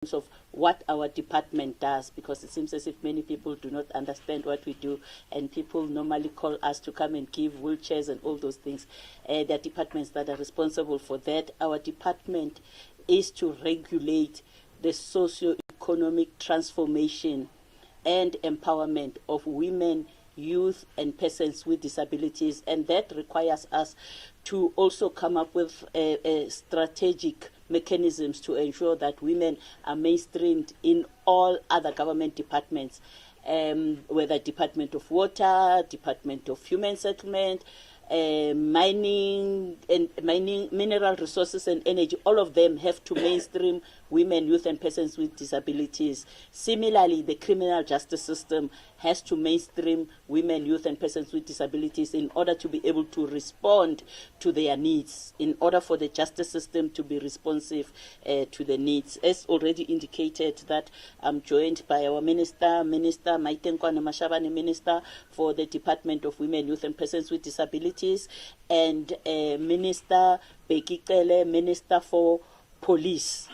of what our department does, because it seems as if many people do not understand what we do, and people normally call us to come and give wheelchairs and all those things. There are departments that are responsible for that. Our department is to regulate the socio-economic transformation and empowerment of women, youth, and persons with disabilities, and that requires us to also come up with a strategic mechanisms to ensure that women are mainstreamed in all other government departments, whether Department of Water, Department of Human Settlement, mining, mineral resources and energy. All of them have to mainstream women, youth, and persons with disabilities. Similarly, the criminal justice system has to mainstream women, youth, and persons with disabilities in order to be able to respond to their needs, in order for the justice system to be responsive to the needs. As already indicated, that I'm joined by our Minister Maitenkwane Mashabane, Minister for the Department of Women, Youth, and Persons with Disabilities, and Minister Bekikele, Minister for Police.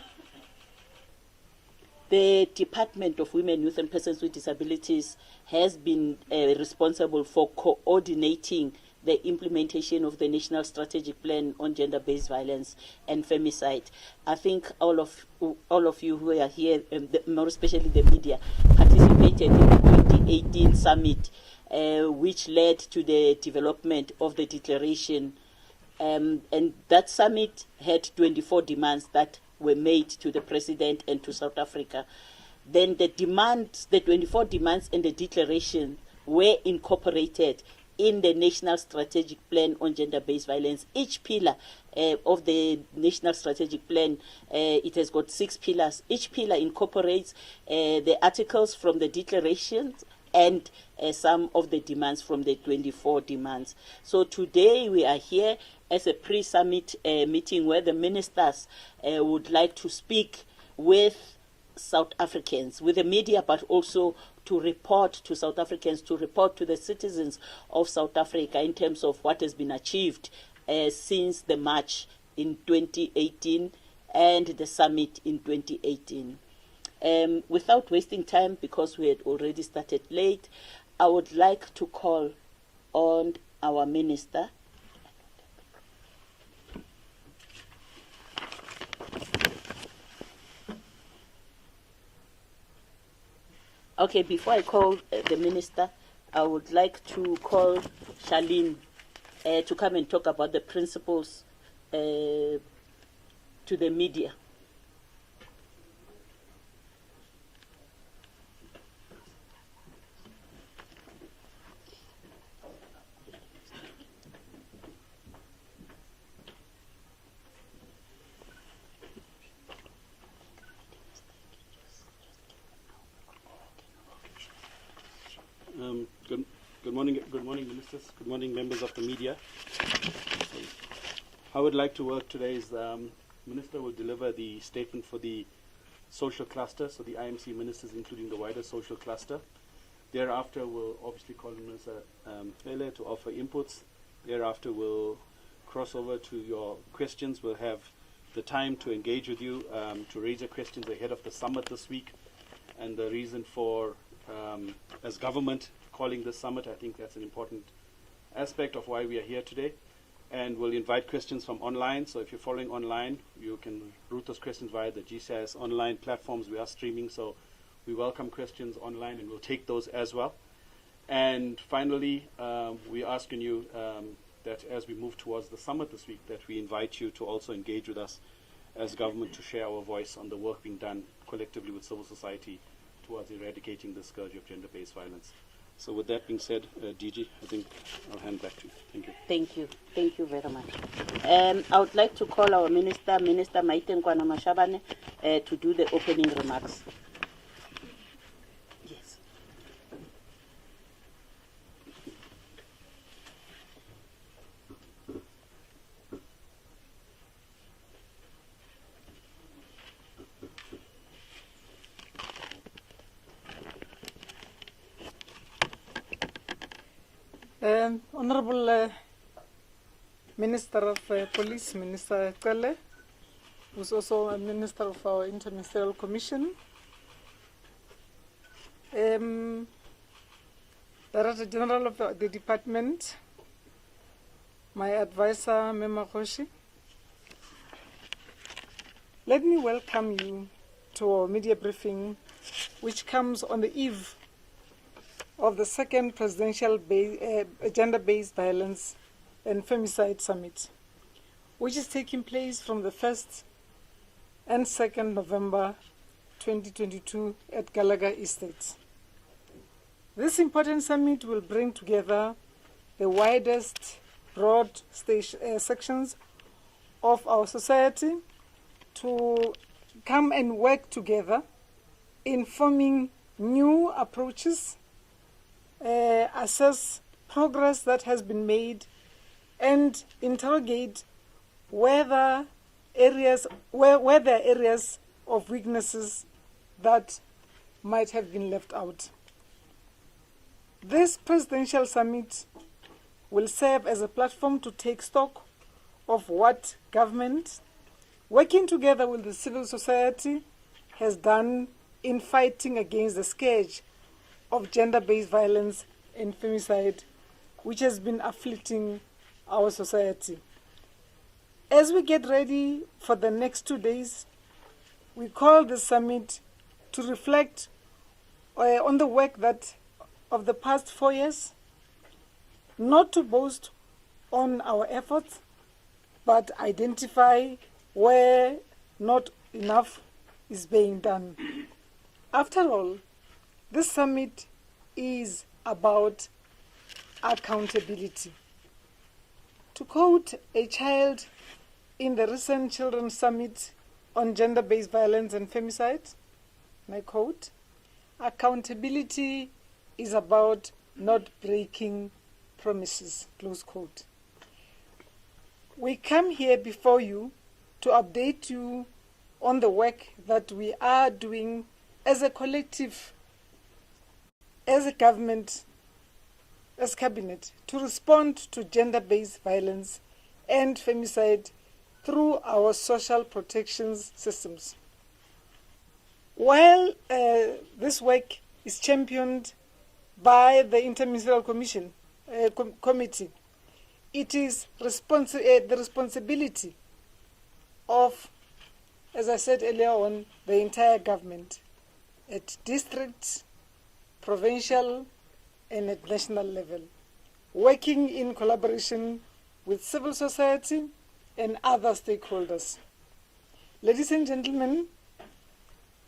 The Department of Women, Youth, and Persons with Disabilities has been responsible for coordinating the implementation of the National Strategic Plan on Gender-Based Violence and Femicide. I think all of you who are here, more especially the media, participated in the 2018 summit, which led to the development of the declaration. And that summit had 24 demands that were made to the President and to South Africa. Then the 24 demands and the declaration were incorporated in the National Strategic Plan on Gender-Based Violence. Each pillar of the National Strategic Plan, it has got 6 pillars. Each pillar incorporates the articles from the declarations and some of the demands from the 24 demands. So today we are here as a pre-summit meeting where the ministers would like to speak with South Africans, with the media, but also to report to South Africans, to report to the citizens of South Africa in terms of what has been achieved since the march in 2018 and the summit in 2018. Without wasting time, because we had already started late, I would like to call on our minister. Okay, before I call the minister, I would like to call Charlene to come and talk about the principles to the media. Good morning, ministers. Good morning, members of the media. How I would like to work today is the minister will deliver the statement for the social cluster, so the IMC ministers, including the wider social cluster. Thereafter, we'll obviously call Minister Pele to offer inputs. Thereafter, we'll cross over to your questions. We'll have the time to engage with you, to raise your questions ahead of the summit this week, and the reason for, as government, calling this summit. I think that's an important aspect of why we are here today. And we'll invite questions from online. So if you're following online, you can route those questions via the GCIS online platforms. We are streaming, so we welcome questions online, and we'll take those as well. And finally, we're asking you that as we move towards the summit this week, that we invite you to also engage with us as government to share our voice on the work being done collectively with civil society towards eradicating the scourge of gender-based violence. So with that being said, DG, I think I'll hand back to you. Thank you. Thank you. Thank you very much. I would like to call our Minister Maitenkwane Mashabane, to do the opening remarks. Yes. Honorable Minister of Police, Minister Kale, who's also a minister of our Inter-Ministerial Commission, Director General of the department, my advisor, Mema Khoshi. Let me welcome you to our media briefing, which comes on the eve of the Second Presidential Gender-Based Violence and Femicide Summit, which is taking place from the 1st and 2nd November 2022 at Gallagher Estate. This important summit will bring together the widest broad sections of our society to come and work together in forming new approaches, assess progress that has been made, and interrogate where there are areas of weaknesses that might have been left out. This presidential summit will serve as a platform to take stock of what government, working together with the civil society, has done in fighting against the scourge of gender-based violence and femicide, which has been afflicting our society. As we get ready for the next 2 days, we call the summit to reflect on the work of the past 4 years, not to boast on our efforts, but identify where not enough is being done. After all, this summit is about accountability. To quote a child in the recent Children's Summit on Gender-Based Violence and Femicide, and I quote, "Accountability is about not breaking promises," close quote. We come here before you to update you on the work that we are doing as a collective, as a government, as cabinet, to respond to gender-based violence and femicide through our social protection systems. While this work is championed by the Inter-Ministerial Committee, it is the responsibility of, as I said earlier on, the entire government at district, provincial, and at national level, working in collaboration with civil society and other stakeholders. Ladies and gentlemen,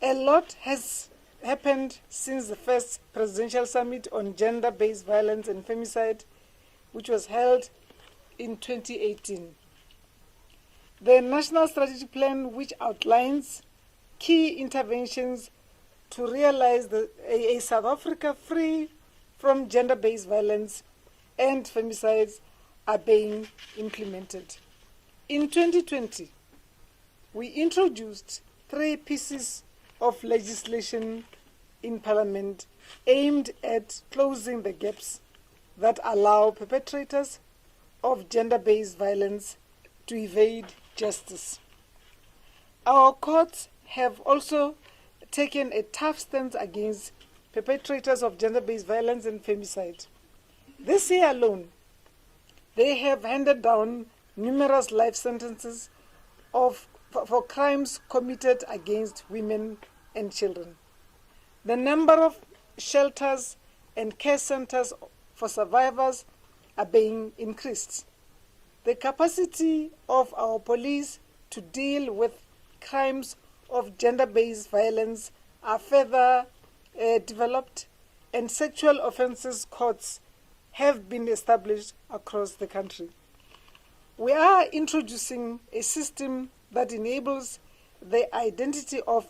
a lot has happened since the first Presidential Summit on Gender-Based Violence and Femicide, which was held in 2018. The National Strategy Plan, which outlines key interventions to realize a South Africa free from gender-based violence and femicides, are being implemented. In 2020, we introduced 3 pieces of legislation in Parliament aimed at closing the gaps that allow perpetrators of gender-based violence to evade justice. Our courts have also taken a tough stance against perpetrators of gender-based violence and femicide. This year alone, they have handed down numerous life sentences for crimes committed against women and children. The number of shelters and care centers for survivors are being increased. The capacity of our police to deal with crimes of gender-based violence are further developed, and sexual offences courts have been established across the country. We are introducing a system that enables the identity of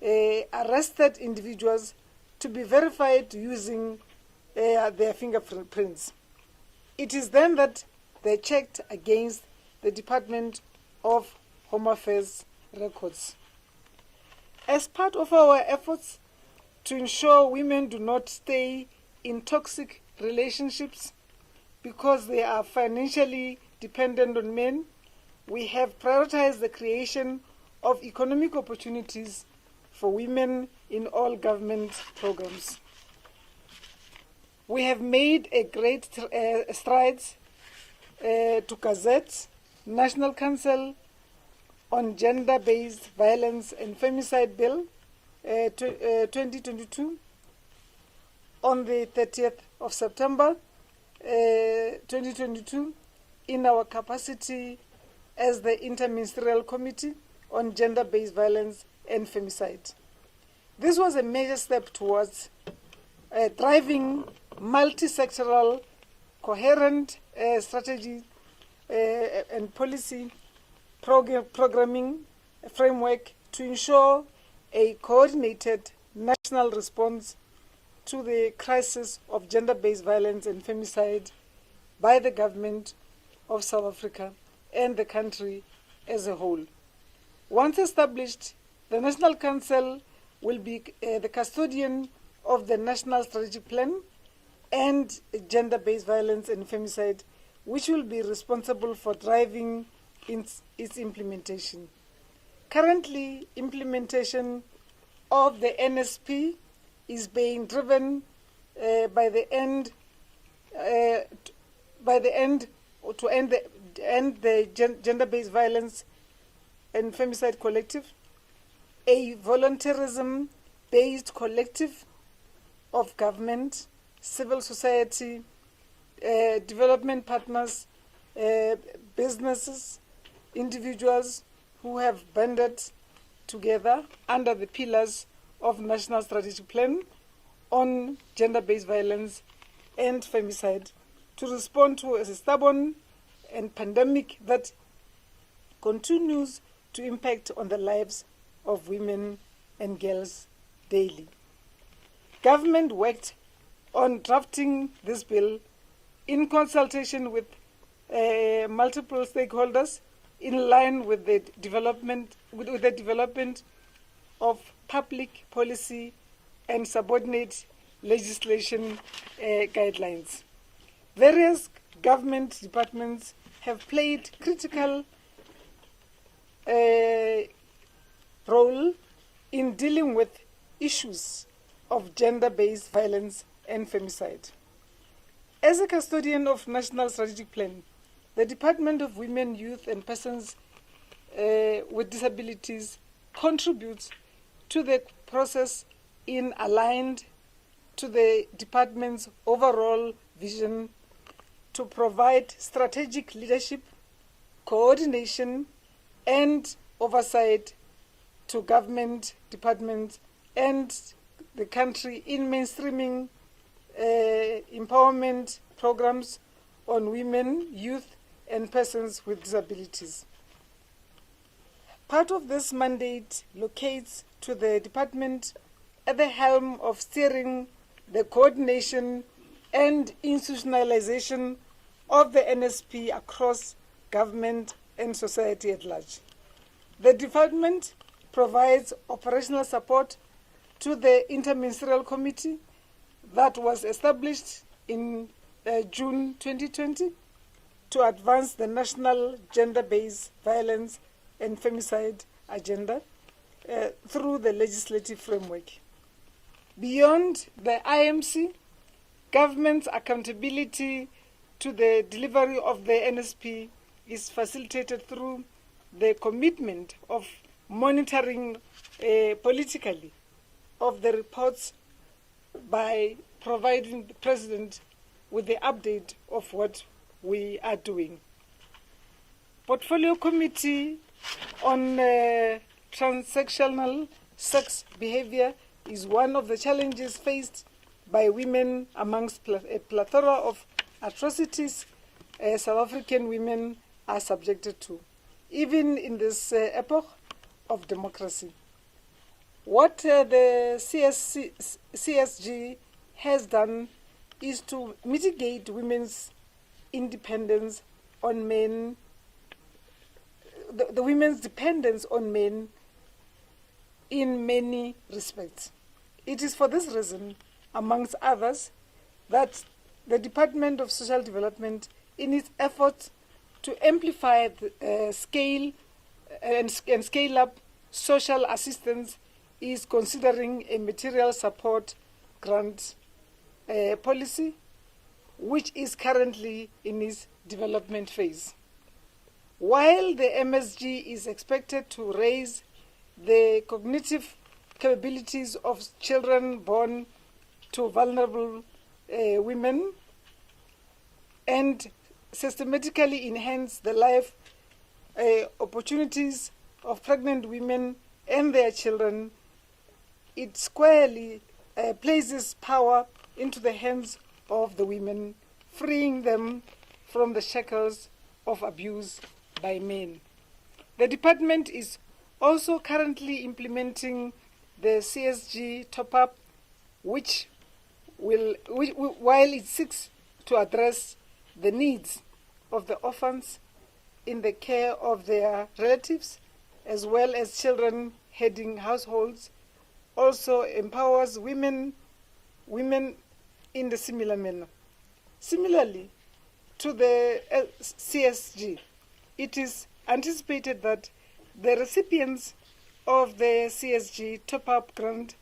arrested individuals to be verified using their fingerprints. It is then that they're checked against the Department of Home Affairs records. As part of our efforts to ensure women do not stay in toxic relationships because they are financially dependent on men, we have prioritized the creation of economic opportunities for women in all government programs. We have made a great strides to gazette National Council on Gender-Based Violence and Femicide Bill 2022 on the 30th of September 2022 in our capacity as the Inter-Ministerial Committee on Gender-Based Violence and Femicide. This was a major step towards driving multi-sectoral, coherent strategy and policy programming framework to ensure a coordinated national response to the crisis of gender-based violence and femicide by the government of South Africa and the country as a whole. Once established, the National Council will be the custodian of the National Strategic Plan and gender-based violence and femicide, which will be responsible for driving its implementation. Currently, implementation of the NSP is being driven by the end to end the gender-based violence and femicide collective, a volunteerism-based collective of government, civil society, development partners, businesses, individuals who have banded together under the pillars of National Strategic Plan on gender-based violence and femicide to respond to a stubborn and pandemic that continues to impact on the lives of women and girls daily. Government worked on drafting this bill in consultation with multiple stakeholders in line with the development of public policy and subordinate legislation guidelines. Various government departments have played critical role in dealing with issues of gender-based violence and femicide. As a custodian of National Strategic Plan, the Department of Women, Youth and Persons with Disabilities contributes to the process in aligned to the department's overall vision to provide strategic leadership, coordination and oversight to government departments and the country in mainstreaming empowerment programs on women, youth and persons with disabilities. Part of this mandate locates to the department at the helm of steering the coordination and institutionalization of the NSP across government and society at large. The department provides operational support to the Inter-Ministerial Committee that was established in June 2020 to advance the national gender-based violence and femicide agenda through the legislative framework. Beyond the IMC, government's accountability to the delivery of the NSP is facilitated through the commitment of monitoring politically of the reports by providing the President with the update of what we are doing. Portfolio Committee on Transactional Sex Behavior is one of the challenges faced by women amongst a plethora of atrocities South African women are subjected to, even in this epoch of democracy. What the CSG has done is to mitigate women's independence on men, the women's dependence on men in many respects. It is for this reason, amongst others, that the Department of Social Development, in its efforts to amplify the scale up social assistance is considering a material support grant policy, which is currently in its development phase. While the MSG is expected to raise the cognitive capabilities of children born to vulnerable women and systematically enhance the life opportunities of pregnant women and their children, it squarely places power into the hands of the women, freeing them from the shackles of abuse by men. The department is also currently implementing the CSG top-up, while it seeks to address the needs of the orphans in the care of their relatives, as well as children heading households, also empowers women in the similar manner. Similarly to the CSG, it is anticipated that the recipients of the CSG top-up grant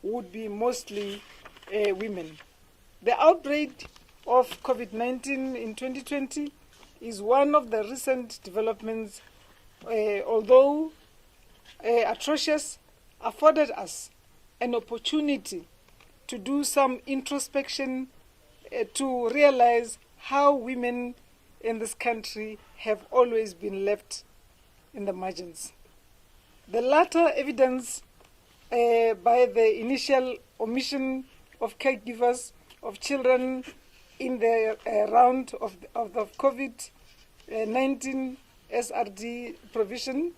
would be mostly women. The outbreak of COVID-19 in 2020 is one of the recent developments, although atrocious, afforded us an opportunity to do some introspection to realize how women in this country have always been left in the margins. The latter evidence by the initial omission of caregivers of children in the round of the COVID-19 SRD provision,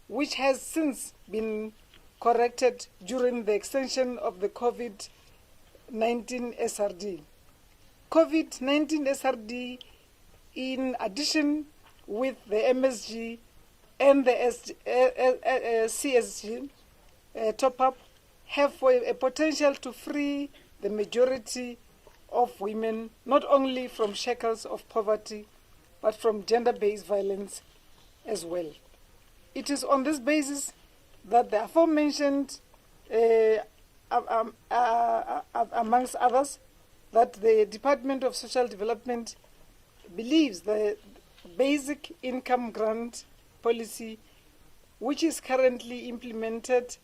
which has since been corrected during the extension of the COVID-19 SRD. COVID-19 SRD, in addition with the MSG and the CSG top-up, have a potential to free the majority of women not only from shackles of poverty, but from gender-based violence as well. It is on this basis that the aforementioned, amongst others, that the Department of Social Development believes the basic income grant policy, which is currently implemented,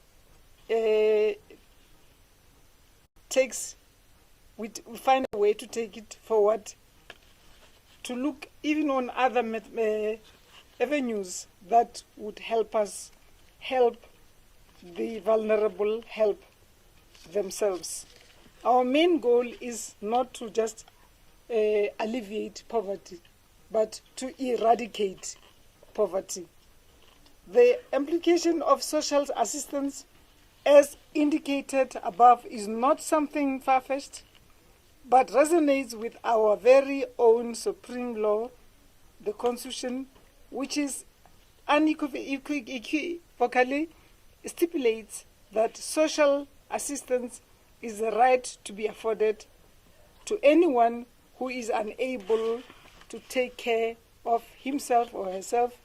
we find a way to take it forward, to look even on other avenues that would help us help the vulnerable help themselves. Our main goal is not to just alleviate poverty, but to eradicate poverty. The implication of social assistance, as indicated above, is not something far-fetched, but resonates with our very own supreme law, the Constitution, which is unequivocally stipulates that social assistance is the right to be afforded to anyone who is unable to take care of himself or herself,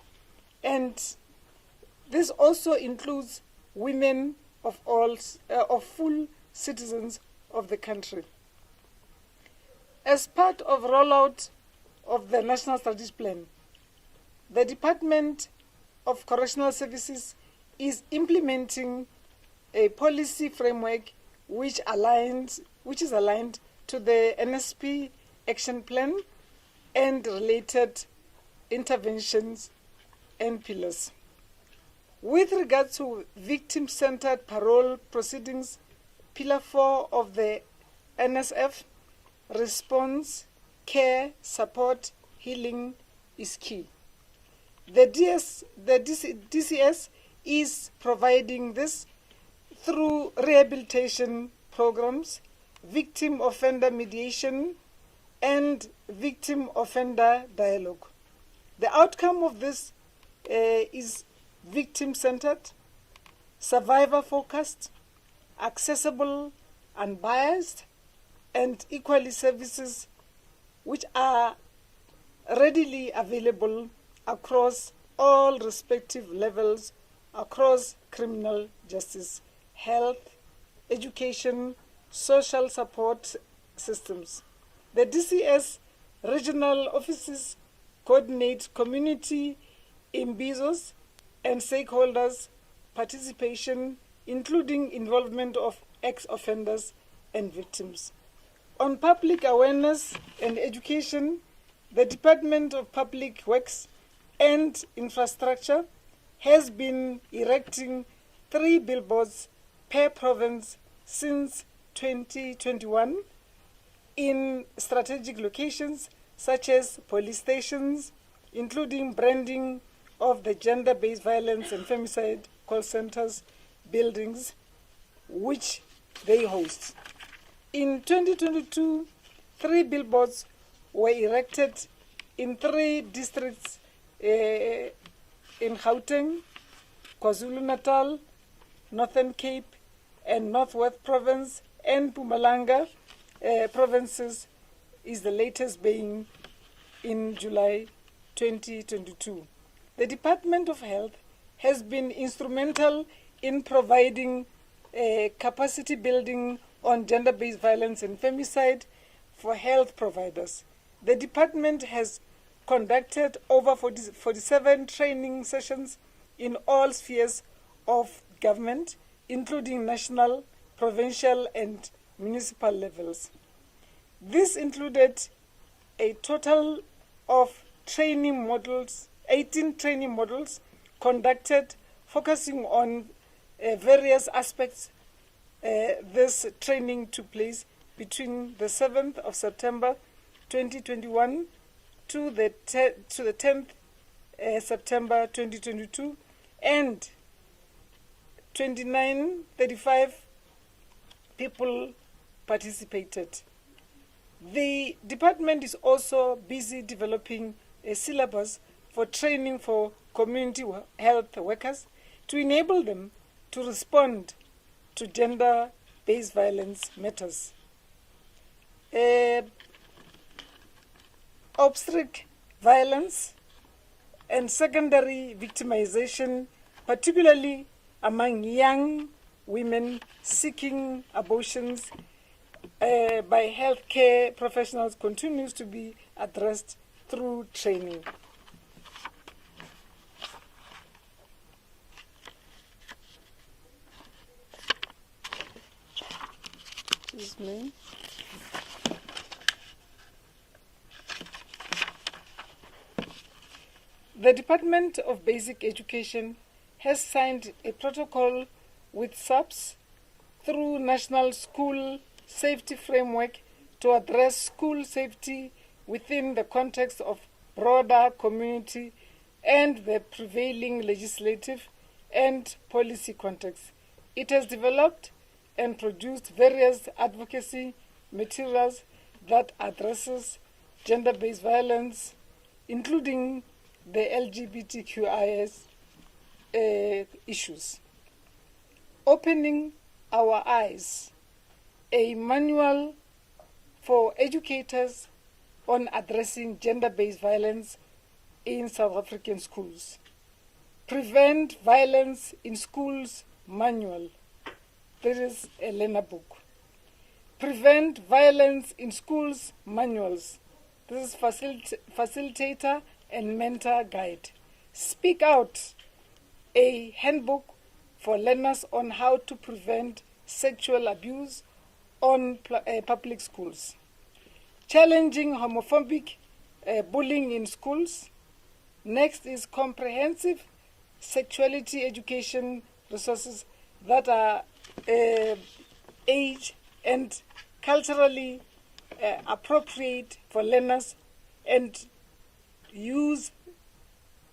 and this also includes women of full citizens of the country. As part of rollout of the National Strategic Plan, the Department of Correctional Services is implementing a policy framework which is aligned to the NSP Action Plan and related interventions and pillars. With regard to victim-centered parole proceedings, Pillar 4 of the NSF, response, care, support, healing is key. The DCS is providing this through rehabilitation programs, victim offender mediation, and victim offender dialogue. The outcome of this is victim-centered, survivor-focused, accessible, unbiased, and equally services which are readily available across all respective levels across criminal justice, health, education, social support systems. The DCS regional offices coordinate community imbizos and stakeholders' participation, including involvement of ex-offenders and victims. On public awareness and education, the Department of Public Works and Infrastructure has been erecting 3 billboards per province since 2021 in strategic locations such as police stations, including branding of the gender-based violence and femicide call centers buildings which they host. In 2022, 3 billboards were erected in 3 districts in Gauteng, KwaZulu-Natal, Northern Cape, and Northwest Province, and Mpumalanga provinces, is the latest being in July 2022. The Department of Health has been instrumental in providing capacity building on gender-based violence and femicide for health providers. The department has conducted over 47 training sessions in all spheres of government, including national, provincial, and municipal levels. This included a total of 18 training modules conducted focusing on various aspects. This training took place between the 7th of September 2021 to the 10th September 2022, and 35 people participated. The department is also busy developing a syllabus for training for community health workers to enable them to respond to gender-based violence matters. Obstetric violence and secondary victimization, particularly among young women seeking abortions by healthcare professionals, continues to be addressed through training. Excuse me. The Department of Basic Education has signed a protocol with SAPS through National School Safety Framework to address school safety within the context of broader community and the prevailing legislative and policy context. It has developed and produced various advocacy materials that addresses gender-based violence, including the LGBTQIS issues. Opening Our Eyes, a manual for educators on addressing gender-based violence in South African schools. Prevent Violence in Schools manual. This is a learner book. Prevent Violence in Schools manuals. This is facilitator and mentor guide. Speak Out, a handbook for learners on how to prevent sexual abuse on public schools. Challenging homophobic bullying in schools. Next is comprehensive sexuality education resources that are age and culturally appropriate for learners and use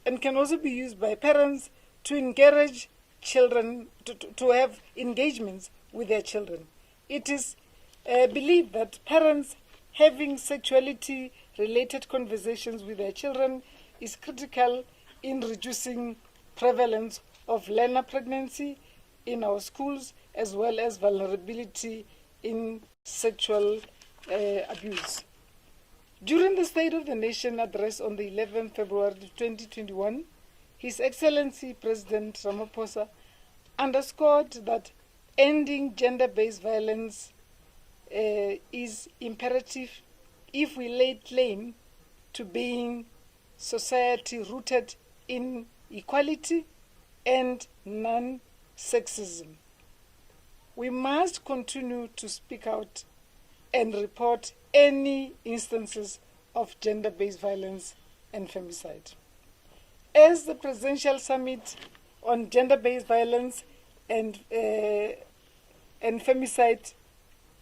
and can also be used by parents to encourage children to have engagements with their children. It is believed that parents having sexuality related conversations with their children is critical in reducing prevalence of learner pregnancy in our schools, as well as vulnerability in sexual abuse. During the State of the Nation address on the 11th February 2021, His Excellency President Ramaphosa underscored that ending gender-based violence is imperative if we lay claim to being society rooted in equality and non-sexism. We must continue to speak out and report any instances of gender-based violence and femicide. As the Presidential Summit on Gender-Based Violence and femicide,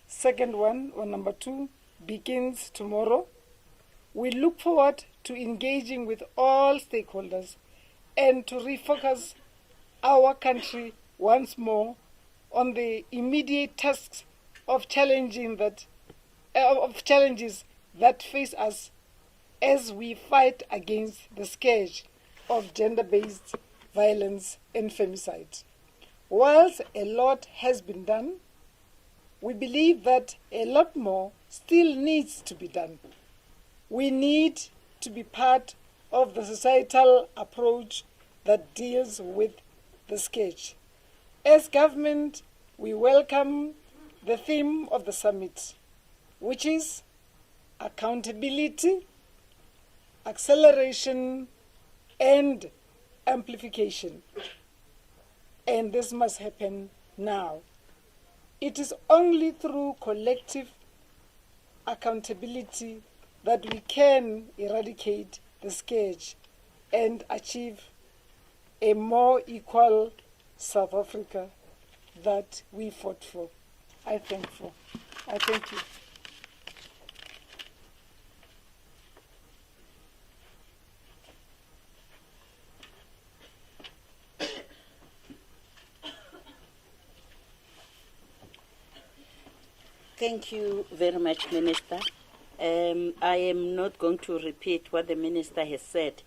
second one, or number 2, begins tomorrow, we look forward to engaging with all stakeholders and to refocus our country once more on the immediate tasks of challenges that face us as we fight against the scourge of gender-based violence and femicide. Whilst a lot has been done, we believe that a lot more still needs to be done. We need to be part of the societal approach that deals with the scourge. As government, we welcome the theme of the summit, which is accountability, acceleration, and amplification. And this must happen now. It is only through collective accountability that we can eradicate the scourge and achieve a more equal South Africa that we fought for. I thank you. Thank you very much, Minister. I am not going to repeat what the Minister has said,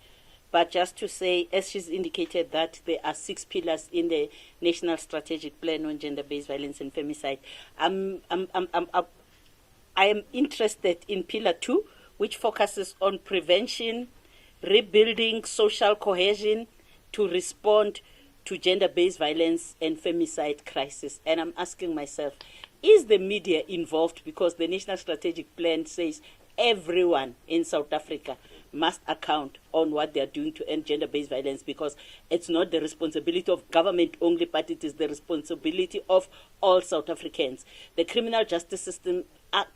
but just to say, as she's indicated, that there are 6 pillars in the National Strategic Plan on Gender-Based Violence and Femicide. I am interested in Pillar 2, which focuses on prevention, rebuilding social cohesion to respond to gender-based violence and femicide crisis. And I'm asking myself, is the media involved? Because the National Strategic Plan says everyone in South Africa must account on what they are doing to end gender-based violence, because it's not the responsibility of government only, but it is the responsibility of all South Africans. The criminal justice system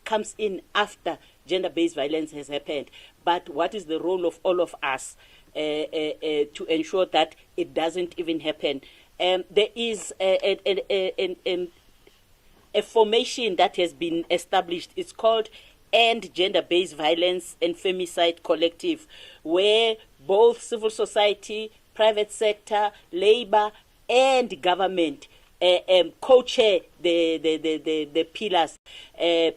comes in after gender-based violence has happened. But what is the role of all of us to ensure that it doesn't even happen? There is a formation that has been established. It's called End Gender-Based Violence and Femicide Collective, where both civil society, private sector, labor, and government co-chair the pillars.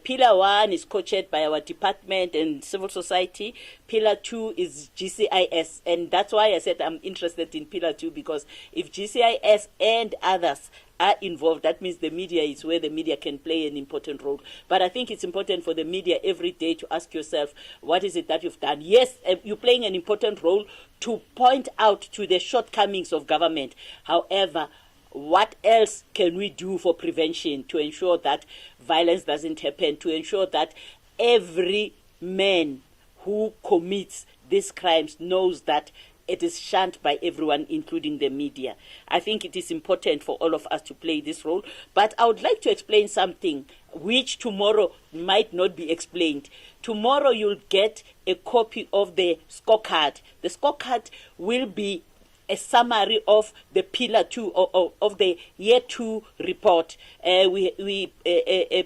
Pillar 1 is co-chaired by our department and civil society. Pillar 2 is GCIS, and that's why I said I'm interested in Pillar 2, because if GCIS and others are involved, that means the media is where the media can play an important role. But I think it's important for the media every day to ask yourself, what is it that you've done? Yes, you're playing an important role to point out to the shortcomings of government. However, what else can we do for prevention to ensure that violence doesn't happen, to ensure that every man who commits these crimes knows that it is shunned by everyone, including the media? I think it is important for all of us to play this role. But I would like to explain something which tomorrow might not be explained. Tomorrow you'll get a copy of the scorecard. The scorecard will be a summary of the Pillar 2 of the Year 2 report. We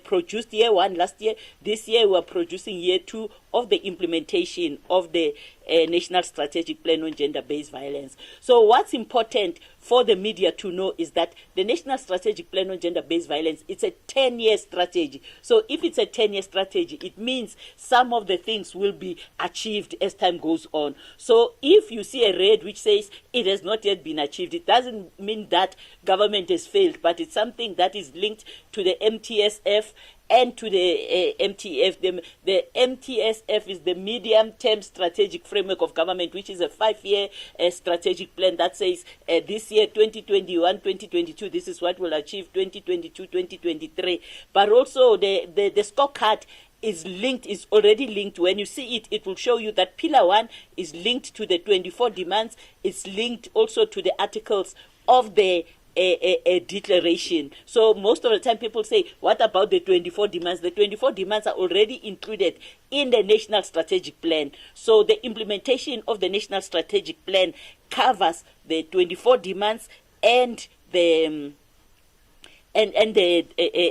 produced Year 1 last year. This year we are producing Year 2 of the implementation of the National Strategic Plan on Gender-Based Violence. So what's important for the media to know is that the National Strategic Plan on Gender-Based Violence, it's a 10-year strategy. So if it's a 10-year strategy, it means some of the things will be achieved as time goes on. So if you see a red which says it has not yet been achieved, it doesn't mean that government has failed, but it's something that is linked to the MTSF and to the MTF. The MTSF is the medium-term strategic framework of government, which is a 5-year strategic plan that says this year, 2021, 2022, this is what we'll achieve, 2022, 2023. But also the scorecard is linked, is already linked. When you see it, it will show you that Pillar 1 is linked to the 24 demands. It's linked also to the articles of the a declaration. So most of the time people say, what about the 24 demands? The 24 demands are already included in the National Strategic Plan. So the implementation of the National Strategic Plan covers the 24 demands and the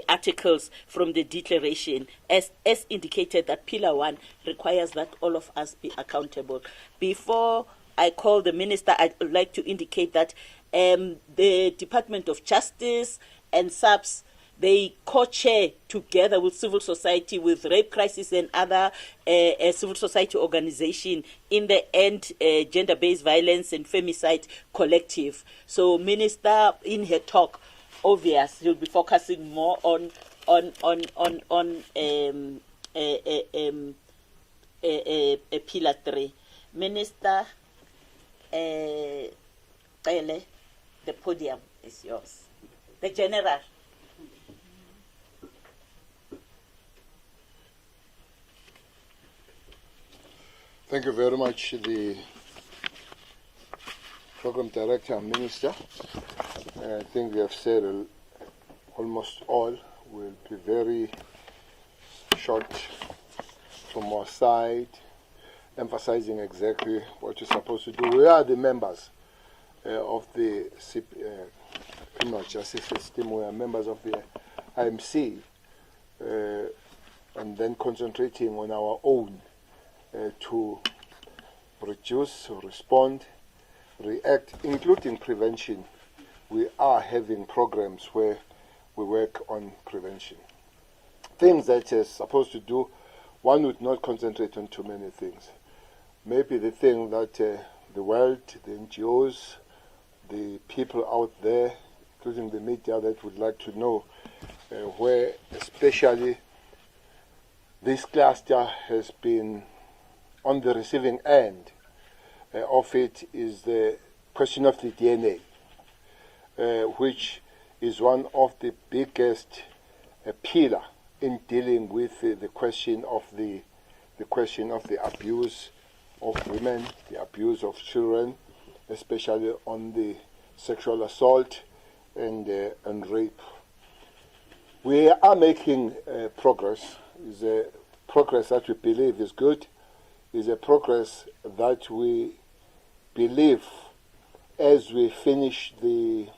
articles from the declaration, as indicated that Pillar 1 requires that all of us be accountable. Before I call the Minister, I'd like to indicate that the Department of Justice and SAPS, they co-chair together with civil society, with Rape Crisis and other civil society organization in the End Gender-Based Violence and Femicide Collective. So Minister, in her talk, obvious, you'll be focusing more on Pillar 3. Minister, the podium is yours. The General. Thank you very much, the Program Director and Minister. I think we have said almost all. Will be very short from our side, emphasizing exactly what you're supposed to do. We are the members of the criminal justice system. We are members of the IMC, and then concentrating on our own to reduce, respond, react, including prevention. We are having programs where we work on prevention. Things that you're supposed to do, one would not concentrate on too many things. Maybe the thing that the world, the NGOs, the people out there, including the media, that would like to know where especially this cluster has been on the receiving end of it, is the question of the DNA, which is one of the biggest pillar in dealing with the question of the abuse of women, the abuse of children, especially on the sexual assault and rape. We are making progress. Is a progress that we believe is good. Is a progress that we believe, as we finish the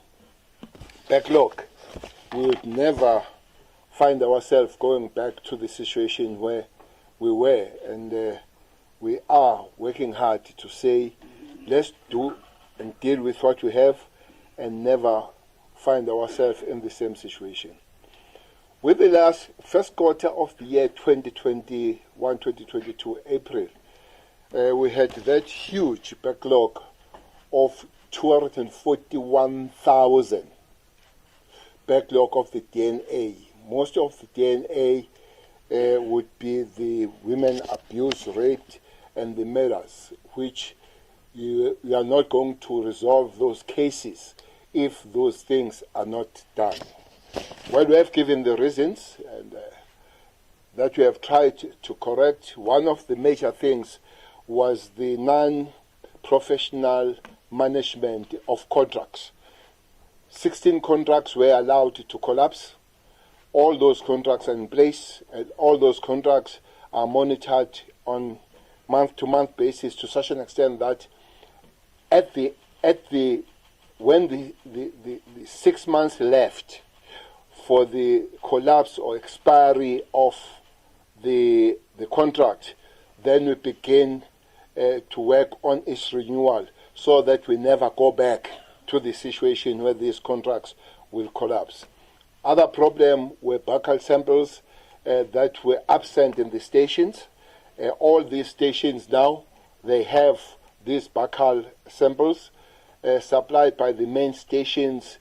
backlog, we would never find ourselves going back to the situation where we were, and we are working hard to say, let's do and deal with what we have and never find ourselves in the same situation. With the first quarter of the year 2021-2022, April, we had that huge backlog of 241,000 backlog of the DNA. Most of the DNA would be the women abused, raped, and the murders, which you are not going to resolve those cases if those things are not done. Well, we have given the reasons and that we have tried to correct. One of the major things was the non-professional management of contracts. 16 contracts were allowed to collapse. All those contracts are in place, and all those contracts are monitored on month-to-month basis to such an extent that when the 6 months left for the collapse or expiry of the contract, then we begin to work on its renewal so that we never go back to the situation where these contracts will collapse. Other problem were buccal samples that were absent in the stations. All these stations now, they have these buccal samples supplied by the main stations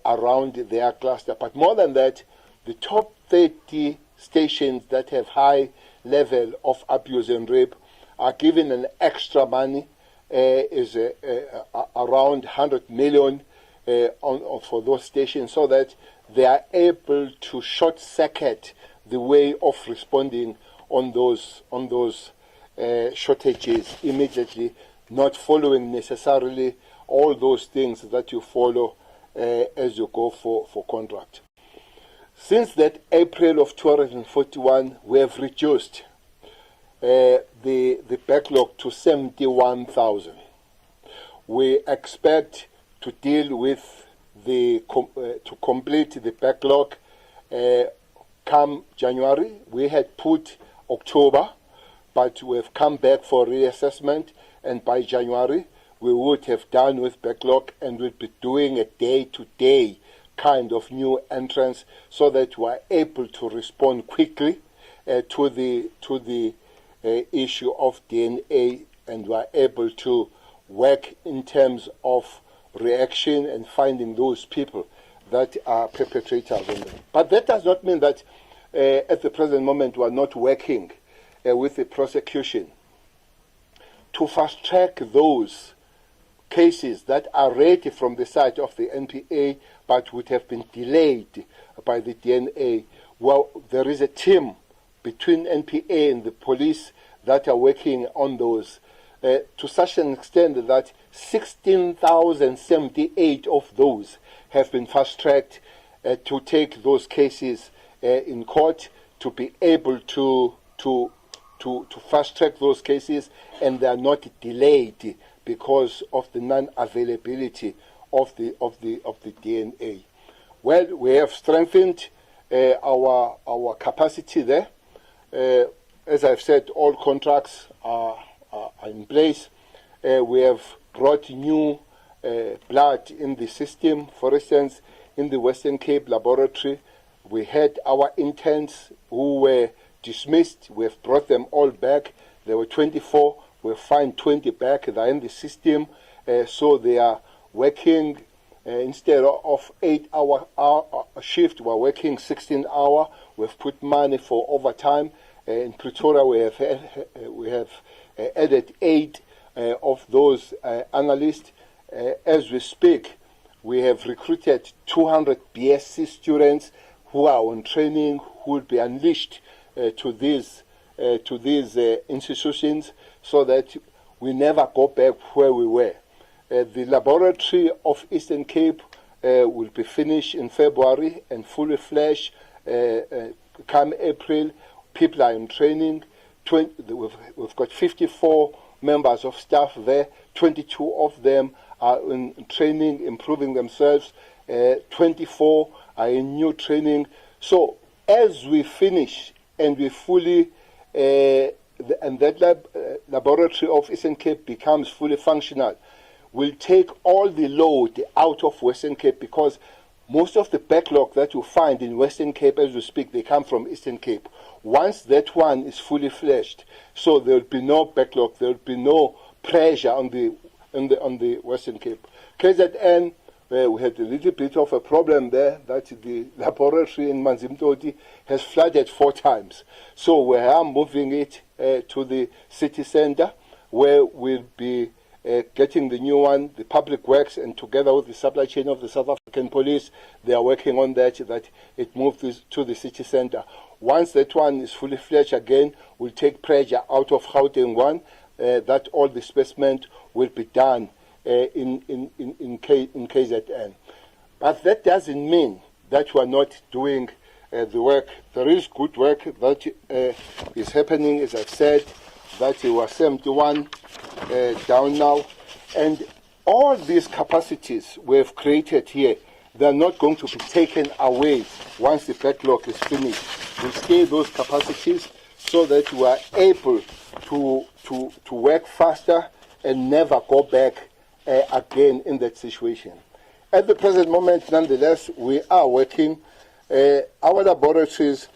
around their cluster. But more than that, the top 30 stations that have high level of abuse and rape are given an extra money, is around 100 million for those stations, so that they are able to short-circuit the way of responding on those shortages immediately, not following necessarily all those things that you follow as you go for contract. Since that April of 2041, we have reduced the backlog to 71,000. We expect to deal with to complete the backlog come January. We had put October, but we have come back for reassessment, and by January we would have done with backlog and we'll be doing a day-to-day kind of new entrance, so that we are able to respond quickly to the issue of DNA, and we are able to work in terms of reaction and finding those people that are perpetrators on them. But that does not mean that at the present moment we are not working with the prosecution to fast track those cases that are ready from the side of the NPA but would have been delayed by the DNA. Well, there is a team between NPA and the police that are working on those to such an extent that 16,078 of those have been fast-tracked to take those cases in court, to be able to fast-track those cases, and they are not delayed because of the non-availability of the DNA. Well, we have strengthened our capacity there. As I've said, all contracts are in place. We have brought new blood in the system. For instance, in the Western Cape laboratory, we had our interns who were dismissed. We have brought them all back. There were 24. We find 20 back. They're in the system, so they are working instead of 8-hour shift. We're working 16-hour. We've put money for overtime. In Pretoria, we have added 8 of those analysts. As we speak, we have recruited 200 BSc students who are on training, who will be unleashed to these institutions, so that we never go back where we were. The laboratory of Eastern Cape will be finished in February and fully fledged come April. People are in training. We've got 54 members of staff there. 22 of them are in training, improving themselves. 24 are in new training. So as we finish and we fully, and that laboratory of Eastern Cape becomes fully functional, we'll take all the load out of Western Cape, because most of the backlog that you find in Western Cape as we speak, they come from Eastern Cape. Once that one is fully fledged, so there will be no backlog, there will be no pressure on the Western Cape. KZN, we had a little bit of a problem there, that the laboratory in Manzimtoti has flooded 4 times. So we are moving it to the city center, where we'll be getting the new one. The public works, and together with the supply chain of the South African police, they are working on that it moves to the city center. Once that one is fully fledged again, we'll take pressure out of Gauteng 1, that all the specimen will be done in KZN. But that doesn't mean that we are not doing the work. There is good work that is happening, as I've said, that we are 71 down now. And all these capacities we have created here, they are not going to be taken away once the backlog is finished. We'll stay those capacities so that we are able to work faster and never go back again in that situation. At the present moment, nonetheless, we are working. Our laboratories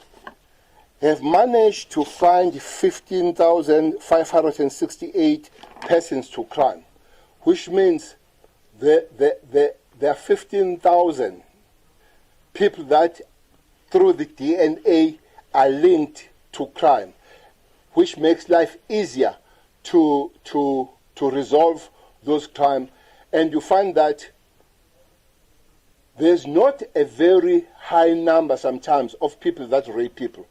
have managed to find 15,568 persons to crime, which means there are 15,000 people that through the DNA are linked to crime, which makes life easier to resolve those crimes. And you find that there's not a very high number sometimes of people that rape people.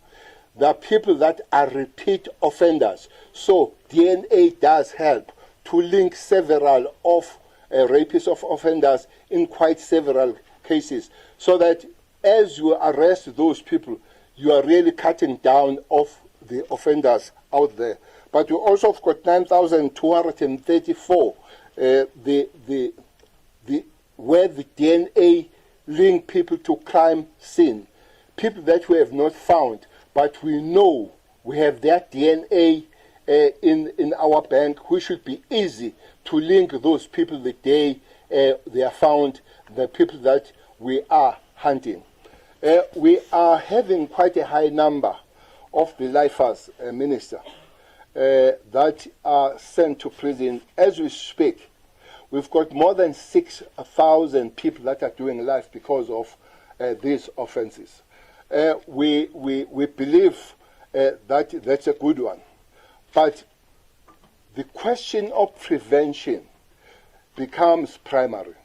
There are people that are repeat offenders. So DNA does help to link several of rapists of offenders in quite several cases, so that as you arrest those people, you are really cutting down of the offenders out there. But you also have got 9,234 where the DNA link people to crime scene, people that we have not found, but we know we have their DNA in our bank, which should be easy to link those people the day they are found, the people that we are hunting. We are having quite a high number of the lifers, Minister, that are sent to prison as we speak. We've got more than 6,000 people that are doing life because of these offenses. We believe that that's a good one. But the question of prevention becomes primary,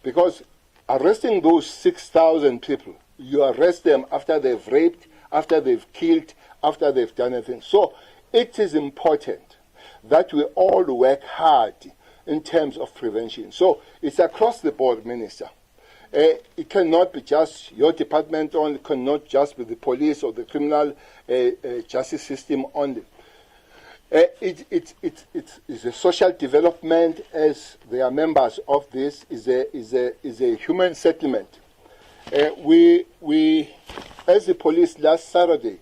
because arresting those 6,000 people, you arrest them after they've raped, after they've killed, after they've done anything. So it is important that we all work hard in terms of prevention. So it's across the board, Minister. It cannot be just your department only, it cannot just be the police or the criminal justice system only. It's a social development, as they are members of this, is a human settlement. We as the police last Saturday,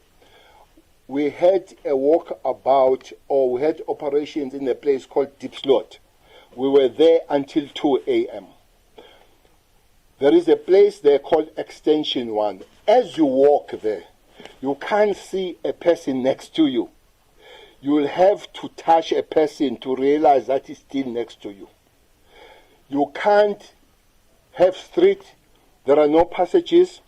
we had a walkabout, or we had operations in a place called Deep Slot. We were there until 2 a.m. There is a place there called Extension 1. As you walk there, you can't see a person next to you. You will have to touch a person to realize that he's still next to you. You can't have street. There are no passages.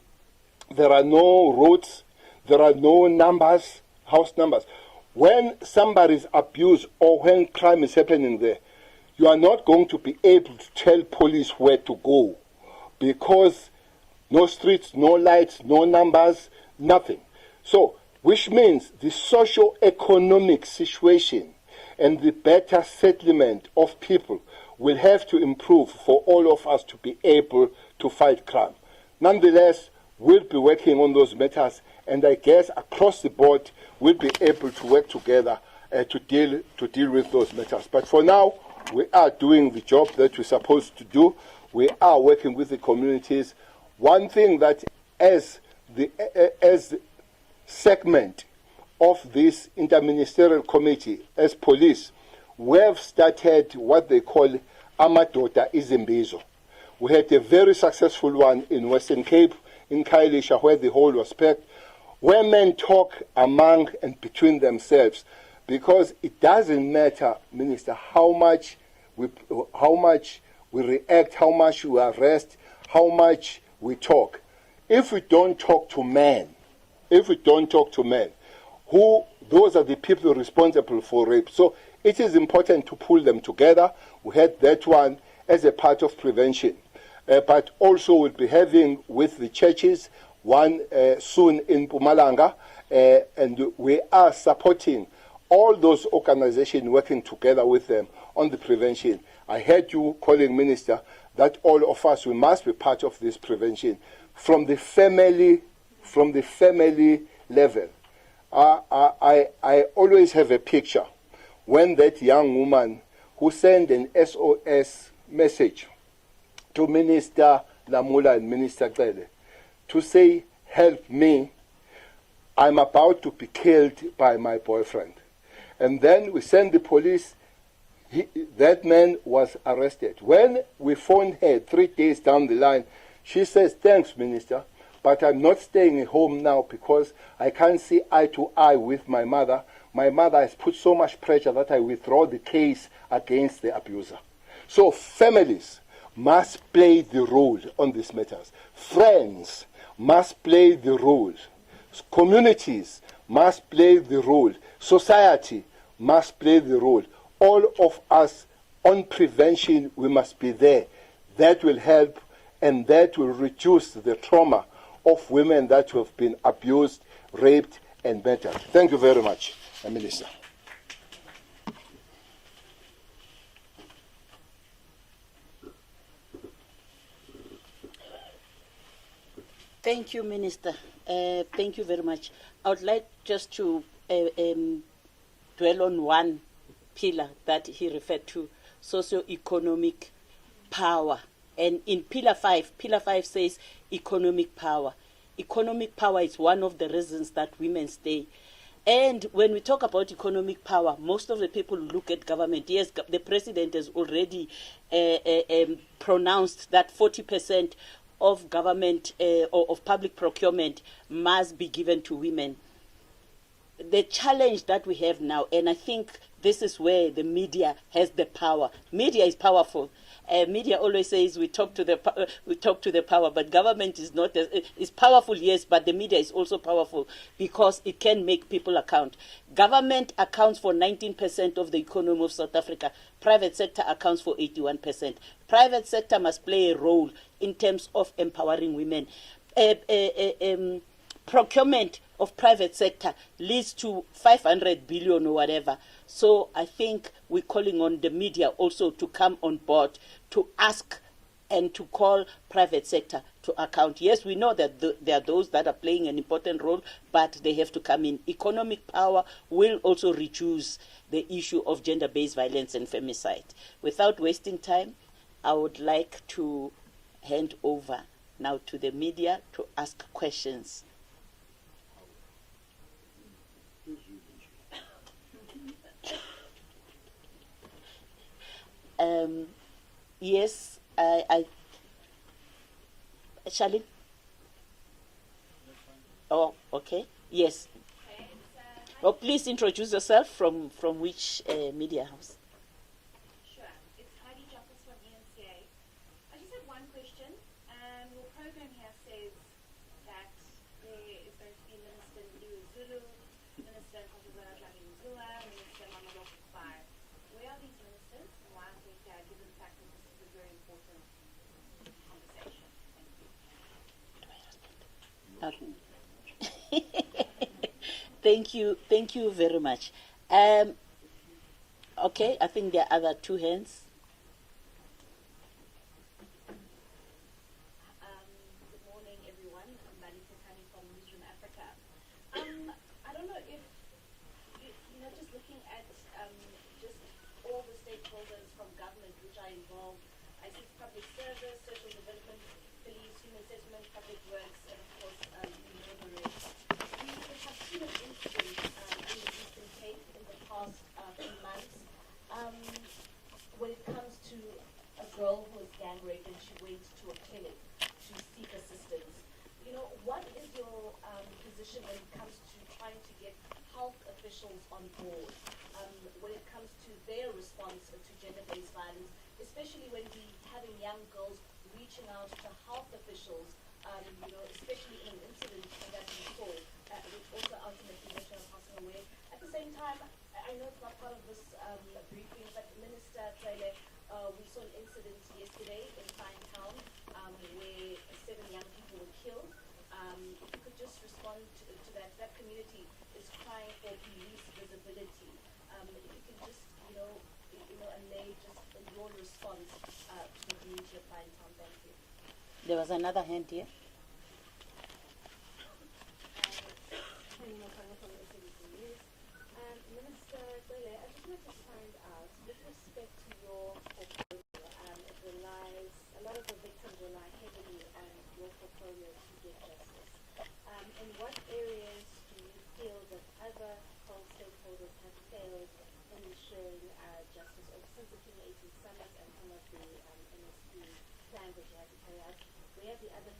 There are no roads. There are no numbers, house numbers. When somebody is abused or when crime is happening there, you are not going to be able to tell police where to go, because no streets, no lights, no numbers, nothing. So, which means the socio-economic situation and the better settlement of people will have to improve for all of us to be able to fight crime. Nonetheless, we'll be working on those matters, and I guess across the board we'll be able to work together to deal with those matters. But for now, we are doing the job that we're supposed to do. We are working with the communities. One thing that as segment of this Inter-Ministerial Committee, as police, we have started what they call Amadoda Izimbizo. We had a very successful one in Western Cape, in Khayelitsha, where the hall was packed, where men talk among and between themselves, because it doesn't matter, Minister, how much we react, how much we arrest, how much we talk. If we don't talk to men, those are the people responsible for rape. So it is important to pull them together. We had that one as a part of prevention. But also we'll be having with the churches one soon in Mpumalanga, and we are supporting all those organizations, working together with them on the prevention. I heard you calling, Minister, that all of us, we must be part of this prevention from the family level. I always have a picture when that young woman who sent an SOS message to Minister Lamula and Minister Gallagher to say, help me, I'm about to be killed by my boyfriend. And then we sent the police. That man was arrested. When we phoned her 3 days down the line, she says, thanks, Minister, but I'm not staying at home now because I can't see eye to eye with my mother. My mother has put so much pressure that I withdraw the case against the abuser. So families must play the role on these matters. Friends must play the role. Communities must play the role. Society must play the role. All of us on prevention, we must be there. That will help, and that will reduce the trauma of women that have been abused, raped, and murdered. Thank you very much, Minister. Thank you, Minister. Thank you very much. I would like just to dwell on one pillar that he referred to, socio-economic power. And in Pillar 5 says economic power. Economic power is one of the reasons that women stay. And when we talk about economic power, most of the people look at government. Yes, the president has already pronounced that 40% of government or of public procurement must be given to women. The challenge that we have now, and I think this is where the media has the power. Media is powerful. Media always says we talk to the power, but government is not is powerful, yes, but the media is also powerful because it can make people account. Government accounts for 19% of the economy of South Africa. Private sector accounts for 81%. Private sector must play a role in terms of empowering women. Procurement of private sector leads to 500 billion or whatever. So I think we're calling on the media also to come on board to ask and to call private sector to account. Yes, we know that there are those that are playing an important role, but they have to come in. Economic power will also reduce the issue of gender-based violence and femicide. Without wasting time, I would like to hand over now to the media to ask questions. Yes, Charlene? Oh, okay. Yes. Oh, please introduce yourself from which media house? Sure. It's Heidi Joppers from ENCA. I just have one question. Your program here says that there is going to be Minister Liu Zulu, Minister Nkosazana Dlamini-Zuma, Minister Mamadou Kubai. Where are these ministers and why aren't they here, given the fact that this is a very important conversation? Thank you. Thank you very much. Okay, I think there are other two hands. Good morning, everyone. I'm Malika Kani from Newsroom Africa. I don't know if just looking at just all the stakeholders from government which are involved. I see public service, social development, police, human settlement, public works, and of course, labor rates. We have seen an incident in the Eastern Cape in the past few months when it comes to a girl who was gang raped and she went to a clinic to seek assistance. What is your position when it comes to trying to get health officials on board when it comes to their response to gender-based violence, especially when we're having young girls reaching out to health officials, especially in an incident that we saw, which also ultimately led to her passing away. At the same time, I know it's not part of this briefing, but Minister Trele, we saw an incident yesterday in Pinetown where 7 young people were killed. If you could just respond to that. That community is crying for police visibility. If you can just, allay just your response to the community of Pinetown. Thank you. There was another hand here. Minister Gwele, I just wanted to find out, with respect to your portfolio, it relies, a lot of the victims rely heavily on your portfolio to get justice. In what areas do you feel that other stakeholders have failed in ensuring justice, or since the 2018 summit and some of the MSP plans that you had to carry out, where have the other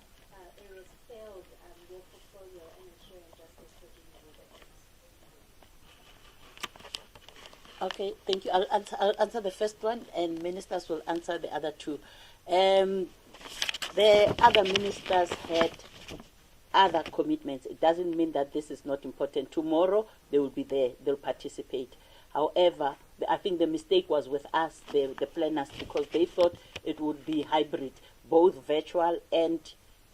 areas failed your portfolio in ensuring justice for GBV victims? Okay, thank you. I'll answer the first one, and ministers will answer the other two. The other ministers had other commitments. It doesn't mean that this is not important. Tomorrow they will be there, they'll participate. However, I think the mistake was with us, the planners, because they thought it would be hybrid, both virtual and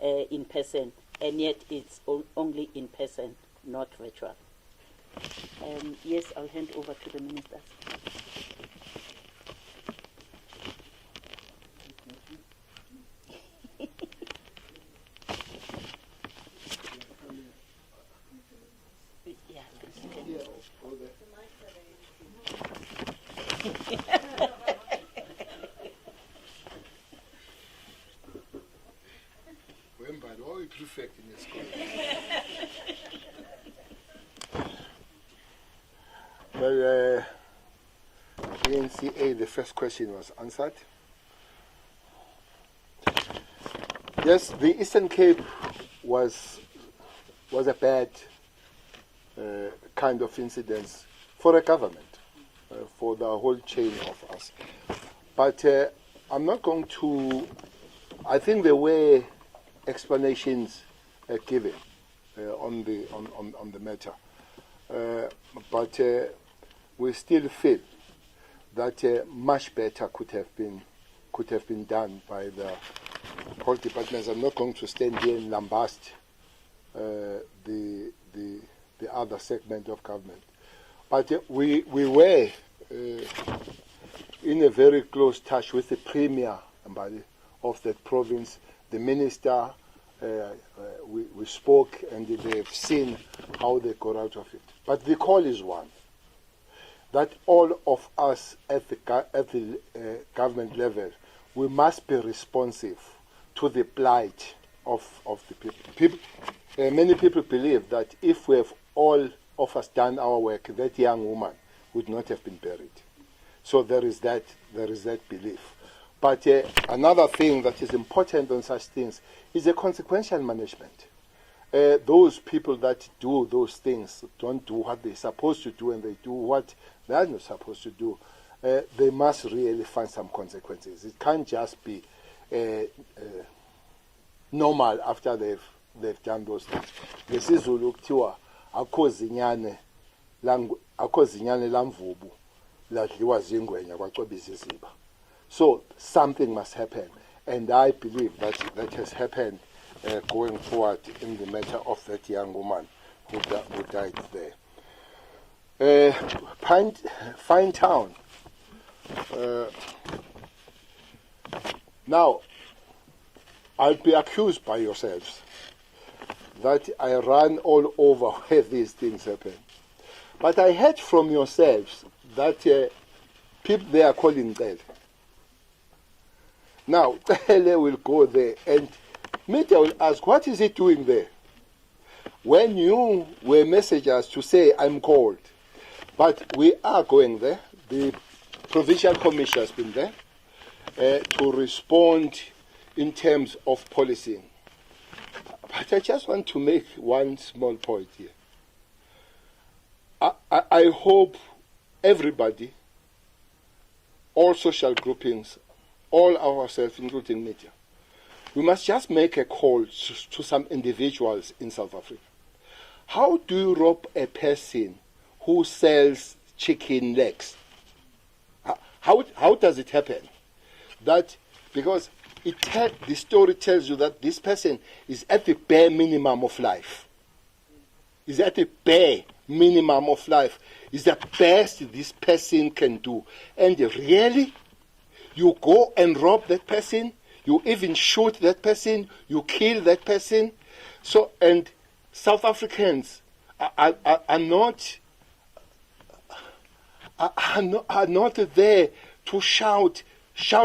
in person, and yet it's only in person, not virtual. Yes, I'll hand over to the ministers. Prefect in the school. Well, NCA, the first question was answered. Yes, the Eastern Cape was a bad kind of incident for a government, for the whole chain of us. But I'm not going to. I think there were explanations given on the matter, but we still feel that much better could have been done by the whole departments. I'm not going to stand here and lambast the other segment of government, but we were in a very close touch with the premier of that province. The minister, we spoke, and they've seen how they got out of it. But the call is one, that all of us at the government level, we must be responsive to the plight of the people. Many people believe that if we have all of us done our work, that young woman would not have been buried. So there is that belief. But another thing that is important on such things is the consequential management. Those people that do those things don't do what they're supposed to do, and they do what they're not supposed to do. They must really find some consequences. It can't just be normal after they've done those things. NgesiZulu kuthiwa akho zinyane lamvubu ladliwa zingwenya kwacwebisa isiba. So something must happen, and I believe that has happened going forward in the matter of that young woman who died there. Fine Town. Now, I'll be accused by yourselves that I run all over where these things happen. But I heard from yourselves that people they are calling dead. Now, Hele will go there, and Media will ask, what is he doing there? When you were messengers to say, I'm called. But we are going there. The Provincial Commission has been there to respond in terms of policing. But I just want to make one small point here. I hope everybody, all social groupings, all ourselves, including media, we must just make a call to some individuals in South Africa. How do you rob a person who sells chicken legs? How does it happen? That because the story tells you that this person is at the bare minimum of life. Is at the bare minimum of life. Is the best this person can do. And really, you go and rob that person, you even shoot that person, you kill that person. So, and South Africans are not there to shout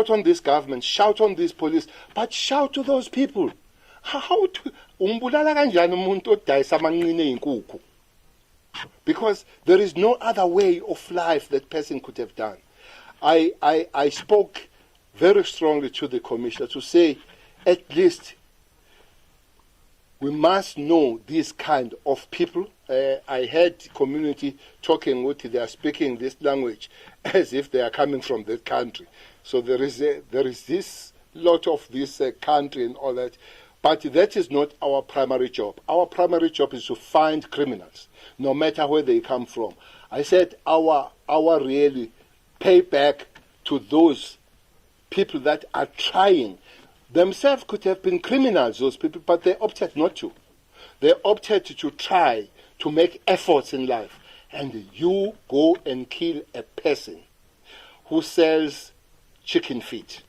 on this government, shout on this police, but shout to those people. How to umbulala kanjani umuntu odayisa amanqine einkukhu? Because there is no other way of life that person could have done. I spoke very strongly to the commissioner to say, at least we must know this kind of people. I heard community talking with, they are speaking this language as if they are coming from that country. So there is this lot of this country and all that. But that is not our primary job. Our primary job is to find criminals, no matter where they come from. I said our really payback to those people that are trying. Themselves could have been criminals, those people, but they opted not to. They opted to try to make efforts in life. And you go and kill a person who sells chicken feet.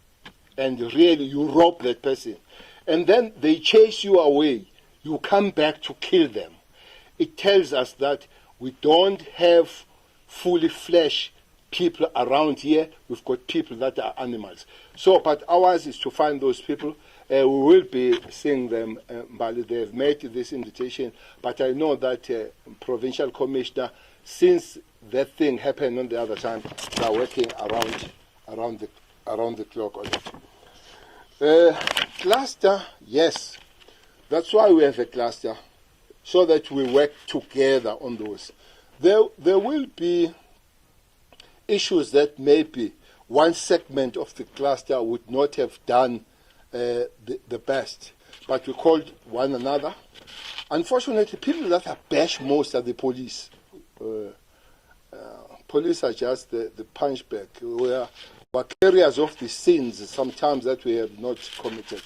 And really you rob that person. And then they chase you away. You come back to kill them. It tells us that we don't have fully flesh people around here. We've got people that are animals. So, but ours is to find those people. We will be seeing them, Mbali. They have made this invitation. But I know that Provincial Commissioner, since that thing happened on the other time, they are working around the clock on it. Cluster, yes. That's why we have a cluster, so that we work together on those. There will be issues that maybe one segment of the cluster would not have done the best, but we called one another. Unfortunately, people that are bashed most are the police. Police are just the punchback. We are carriers of the sins sometimes that we have not committed.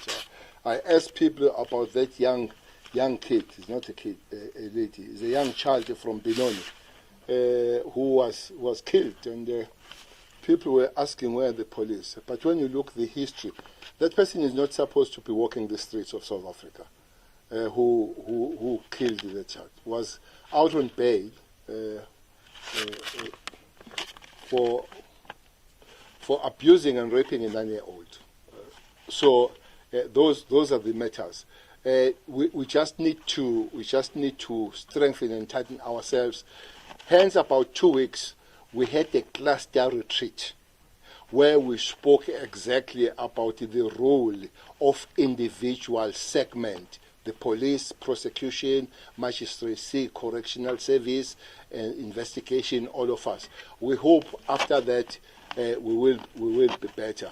I asked people about that young kid. He's not a kid, a lady. He's a young child from Benoni who was killed, and people were asking where are the police. But when you look the history, that person is not supposed to be walking the streets of South Africa. Who killed the child was out on bail for abusing and raping a 9-year-old. So those are the matters. We just need to strengthen and tighten ourselves. Hence, about 2 weeks, we had a cluster retreat where we spoke exactly about the role of individual segment, the police, prosecution, magistracy, correctional service, and investigation, all of us. We hope after that we will be better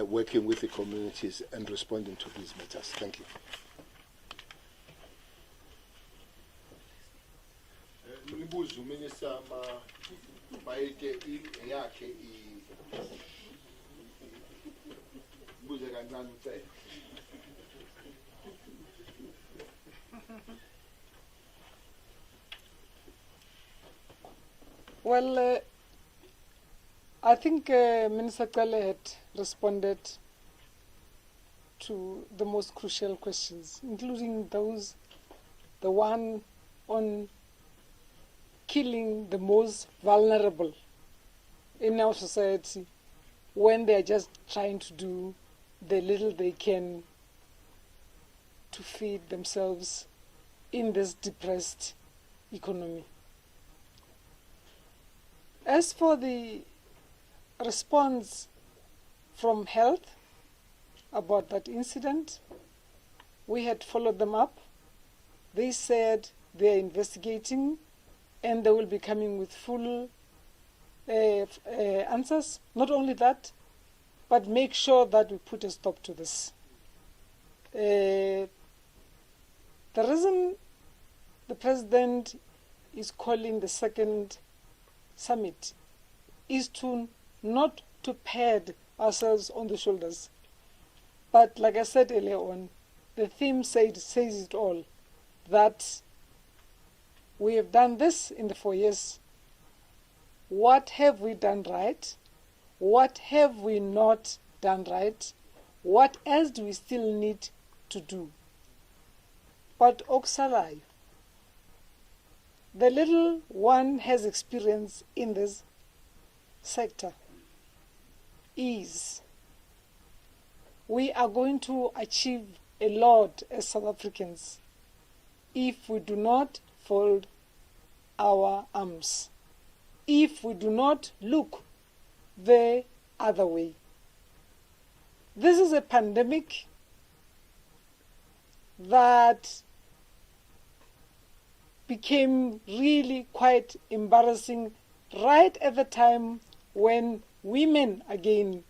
working with the communities and responding to these matters. Thank you. Well, I think Minister Gallagher had responded to the most crucial questions, including the one on killing the most vulnerable in our society when they are just trying to do the little they can to feed themselves in this depressed economy. As for the response from health about that incident, we had followed them up. They said they are investigating and they will be coming with full answers. Not only that, but make sure that we put a stop to this. The reason the President is calling the second summit is to not to pad ourselves on the shoulders. But like I said earlier on, the theme says it all, that we have done this in the 4 years. What have we done right? What have we not done right? What else do we still need to do? But Oksalayo, the little one has experience in this sector is we are going to achieve a lot as South Africans if we do not fold our arms, if we do not look the other way. This is a pandemic that became really quite embarrassing right at the time when women again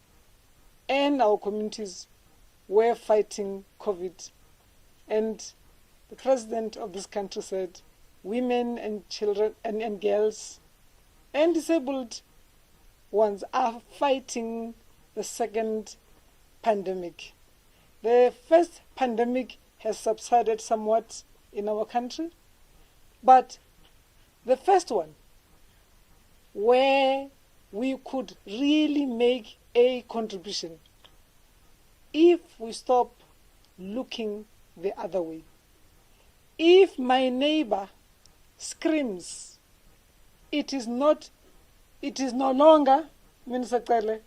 and our communities were fighting COVID And the president of this country said, women and children and girls and disabled ones are fighting the second pandemic. The first pandemic has subsided somewhat in our country, but the first one, where we could really make a contribution if we stop looking the other way. If my neighbor screams, it is no longer, Minister Cele,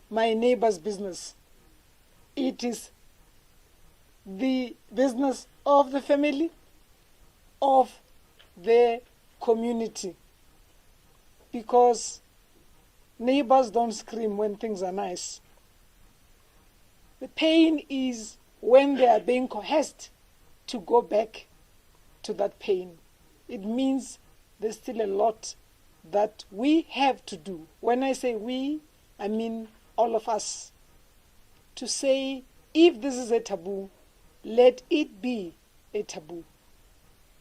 my neighbor's business. It is the business of the family, of the community. Because neighbors don't scream when things are nice. The pain is when they are being coerced to go back to that pain. It means there's still a lot that we have to do. When I say we, I mean all of us. To say, if this is a taboo, let it be a taboo.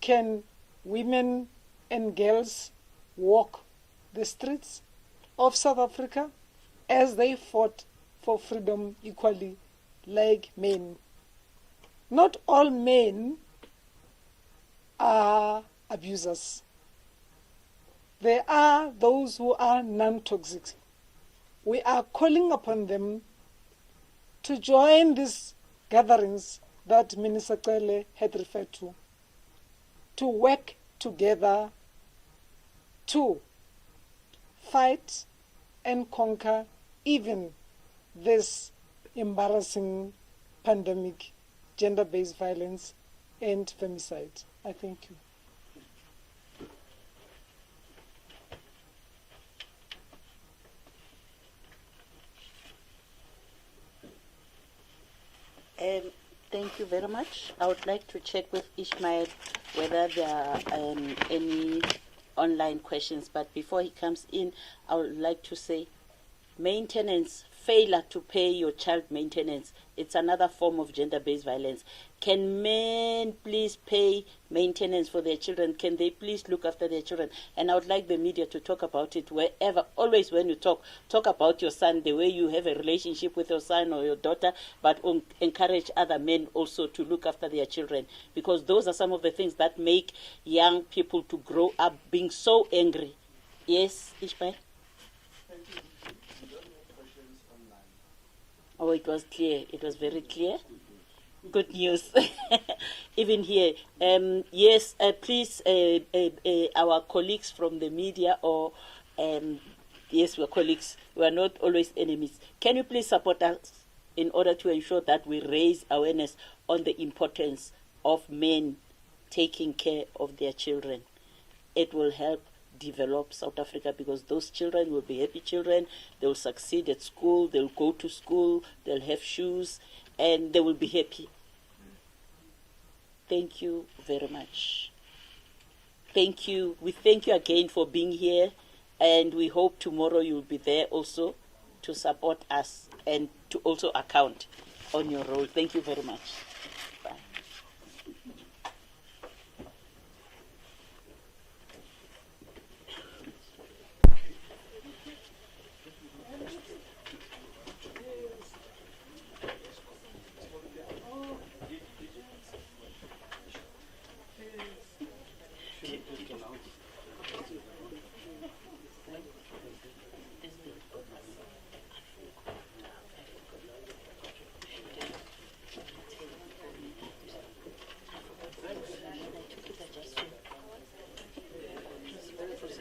Can women and girls walk the streets of South Africa as they fought for freedom equally like men? Not all men are abusers. There are those who are non-toxic. We are calling upon them to join these gatherings that Minister Cele had referred to work together to fight and conquer even this embarrassing pandemic, gender-based violence and femicide. I thank you. Thank you very much. I would like to check with Ishmael whether there are any online questions, but before he comes in, I would like to say maintenance, failure to pay your child maintenance, it's another form of gender-based violence. Can men please pay maintenance for their children? Can they please look after their children? And I would like the media to talk about it wherever, always when you talk about your son, the way you have a relationship with your son or your daughter, but encourage other men also to look after their children, because those are some of the things that make young people to grow up being so angry. Yes, Ishmael? Oh, it was clear. It was very clear. Good news. Even here. Yes, please, our colleagues from the media, or yes, we're colleagues. We are not always enemies. Can you please support us in order to ensure that we raise awareness on the importance of men taking care of their children? It will help develop South Africa, because those children will be happy children. They will succeed at school. They'll go to school. They'll have shoes, and they will be happy. Thank you very much. Thank you. We thank you again for being here, and we hope tomorrow you'll be there also to support us and to also account on your role. Thank you very much. Bye.